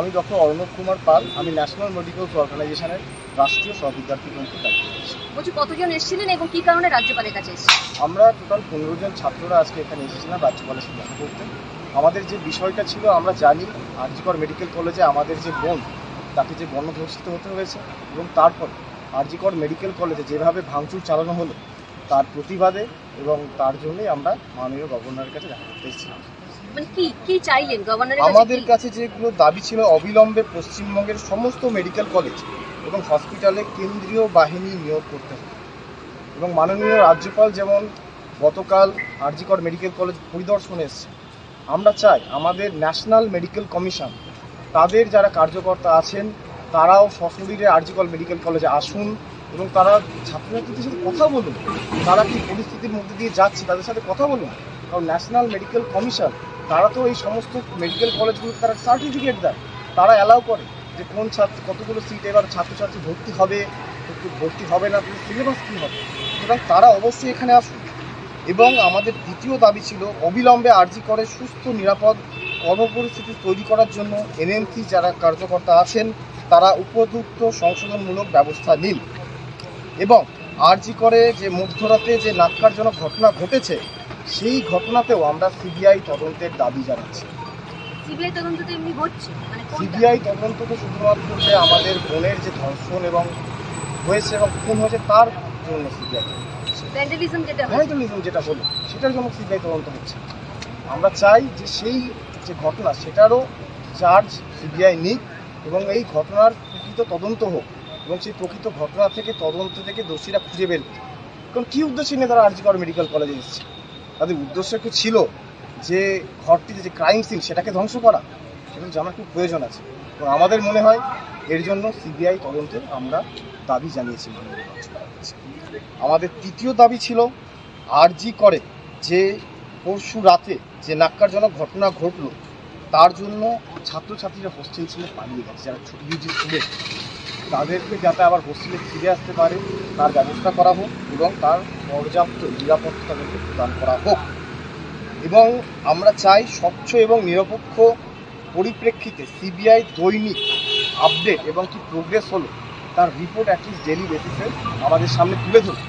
আমি ডক্টর অর্ণব কুমার পাল। আমি national medicals অর্গানাইজেশনের রাষ্ট্রীয় সহবিদ্যার্থী কমিটির দায়িত্ব করছি। বলছি কতজন এসেছিলেন এবং কি কারণে রাজ্যপালের কাছে এসেছিলেন? আমরা টোটাল 15 জন ছাত্ররা আজকে এখানে এসেছিলাম রাজ্যপালের সাথে দেখা করতে। আমাদের যে বিষয়টা ছিল, আমরা জানি আরজিকর মেডিকেল কলেজে আমাদের যে বোন, তাকে যে গণধর্ষিত হতে হয়েছে এবং তারপর আরজিকর মেডিকেল কলেজে যেভাবে ভাঙচুর চালানো হলো তার প্রতিবাদে এবং তার জন্যই আমরা মাননীয় গভর্নরের কাছে দেখা করতে এসেছিলাম। মানে কি চাইলেন গভর্নরের কাছে? আমাদের কাছে যেগুলো দাবি ছিল, অবিলম্বে পশ্চিমবঙ্গের সমস্ত মেডিকেল কলেজ এবং হসপিটালে কেন্দ্রীয় বাহিনী নিয়োগ করতে হবে এবং মাননীয় রাজ্যপাল যেমন গতকাল আরজিকর মেডিকেল কলেজ পরিদর্শনে এসেছে, আমরা চাই আমাদের ন্যাশনাল মেডিকেল কমিশন তাদের যারা কার্যকর্তা আছেন তারাও সশরীরে আরজিকর মেডিকেল কলেজে আসুন এবং তারা ছাত্রছাত্রীদের সাথে কথা বলুন, তারা কি পরিস্থিতির মধ্যে দিয়ে যাচ্ছে তাদের সাথে কথা বলুন। কারণ ন্যাশনাল মেডিকেল কমিশন তারা তো এই সমস্ত মেডিকেল কলেজগুলোকে তারা সার্টিফিকেট দেয়, তারা অ্যালাউ করে যে কোন ছাত্র কতগুলো সিট এবার ছাত্রছাত্রী ভর্তি হবে, ভর্তি হবে না, সিলেবাস কী হবে, সুতরাং তারা অবশ্যই এখানে আসুন। এবং আমাদের দ্বিতীয় দাবি ছিল অবিলম্বে আরজিকরে সুস্থ নিরাপদ কর্মপরিস্থিতি তৈরি করার জন্য এনএমসি যারা কার্যকর্তা আছেন তারা উপযুক্ত সংশোধনমূলক ব্যবস্থা নিন এবং আরজিকরে যে মধ্যরাতে যে ন্যক্কারজনক ঘটনা ঘটেছে সেই ঘটনাতেও আমরা সিবিআই তদন্তের দাবি জানাচ্ছি। সিবিআই তদন্ত তো এমনি হচ্ছে, মানে সিবিআই তদন্ত তো শুধুমাত্র যে আমাদের বোনের যে ধর্ষণ এবং হয়েছে এবং খুন হয়েছে তার জন্য সিবিআই, ভ্যান্ডালিজম যেটা হলো সেটার জন্য সিবিআই তদন্ত হচ্ছে। আমরা চাই যে সেই যে ঘটনা সেটারও চার্জ সিবিআই নিক এবং এই ঘটনার প্রকৃত তদন্ত হোক এবং সেই প্রকৃত ঘটনা থেকে তদন্ত থেকে দোষীরা খুঁজে বের হোক। কারণ কী উদ্দেশ্য নিয়ে তারা আরজিকর মেডিকেল কলেজে এসেছে? তাদের উদ্দেশ্য কি ছিল যে ঘরটিতে যে ক্রাইম সিন সেটাকে ধ্বংস করা? সেটা জানার খুব প্রয়োজন আছে এবং আমাদের মনে হয় এর জন্য সিবিআই তদন্তের আমরা দাবি জানিয়েছি। আমাদের তৃতীয় দাবি ছিল আরজিকরে যে পরশু রাতে যে ন্যক্কারজনক ঘটনা ঘটলো তার জন্য ছাত্রছাত্রীরা হোস্টেল ছেড়ে পালিয়ে গেছে, যারা ছুটি স্টুডেন্ট তাদেরকে যাতে আবার হোস্টেলে ফিরে আসতে পারে তার ব্যবস্থা করা হোক এবং তার পর্যাপ্ত নিরাপত্তা তাদেরকে প্রদান করা হোক। এবং আমরা চাই স্বচ্ছ এবং নিরপেক্ষ পরিপ্রেক্ষিতে সিবিআই দৈনিক আপডেট এবং কি প্রোগ্রেস হলো তার রিপোর্ট অ্যাটলিস্ট ডেলি বেসিসে আমাদের সামনে তুলে ধরুন।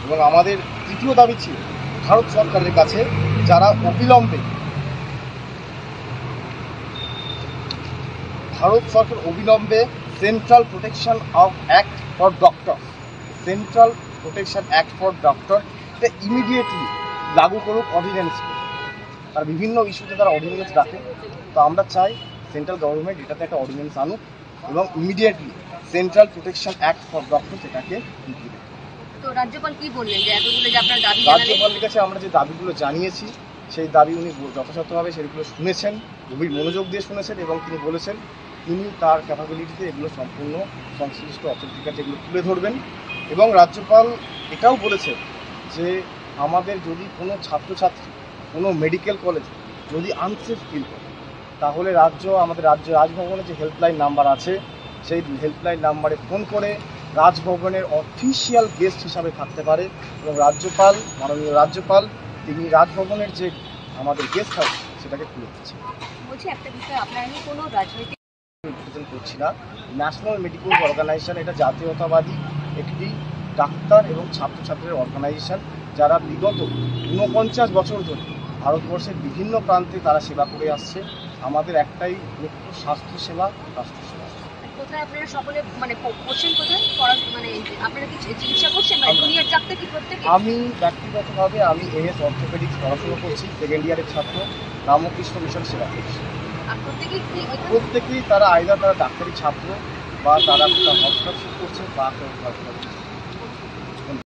এবং আমাদের তৃতীয় দাবি ছিল ভারত সরকারের কাছে যারা অবিলম্বে central protection act for doctor এটা ইমিডিয়েটলি লাগু করুক অর্ডিন্যান্স। তার বিভিন্ন ইস্যুতে তারা অর্ডিন্যান্স রাখে, তো আমরা চাই সেন্ট্রাল গভর্নমেন্ট এটাতে একটা অর্ডিন্যান্স আনুক এবং immediately central protection act for doctor সেটাকে ইমপ্লিমেন্ট। তো রাজ্যপাল কি বললেন যে এতগুলো যে আপনার দাবি রাজ্যপালের কাছে আমরা যে দাবিগুলো জানিয়েছি সেই দাবি উনি যথাযথভাবে সেগুলো শুনেছেন, গভীর মনোযোগ দিয়ে শুনেছেন এবং তিনি বলেছেন তিনি তার ক্যাপাবিলিটিতে এগুলো সম্পূর্ণ সংশ্লিষ্ট অথরিটির কাছে এগুলো তুলে ধরবেন। এবং রাজ্যপাল এটাও বলেছেন যে আমাদের যদি কোনো ছাত্রছাত্রী কোনো মেডিকেল কলেজে যদি আনসেফ ফিল করে তাহলে আমাদের রাজভবনের যে হেল্পলাইন নাম্বার আছে সেই হেল্পলাইন নাম্বারে ফোন করে রাজভবনের অফিসিয়াল গেস্ট হিসাবে থাকতে পারে এবং মাননীয় রাজ্যপাল তিনি রাজভবনের যে আমাদের গেস্ট হাউস সেটাকে খুলে দিচ্ছে। বলছি একটা বিষয়, আপনারা কি কোনো রাজনৈতিক করছি না, ন্যাশনাল মেডিকেলস অর্গানাইজেশন এটা জাতীয়তাবাদী একটি ডাক্তার এবং ছাত্রছাত্রীদের অর্গানাইজেশন যারা বিগত 49 বছর ধরে ভারতবর্ষের বিভিন্ন প্রান্তে তারা সেবা করে আসছে। আমাদের একটাই লক্ষ্য স্বাস্থ্যসেবা, রাষ্ট্রসেবা। কোথায় আপনারা সকলে মানে করছেন, কোথায় মানে আপনারা কি চিকিৎসা করছেন, মানে জুনিয়র ডাক্তার কি প্রত্যেকে? আমি ব্যক্তিগতভাবে আমি এমএস অর্থোপেডিক্স পড়াশোনা করছি, সেকেন্ড ইয়ারের ছাত্র, রামকৃষ্ণ মিশন সেবা করছি। আর প্রত্যেকেই তারা ডাক্তারি ছাত্র বা তারা হসপিটাল করছে বা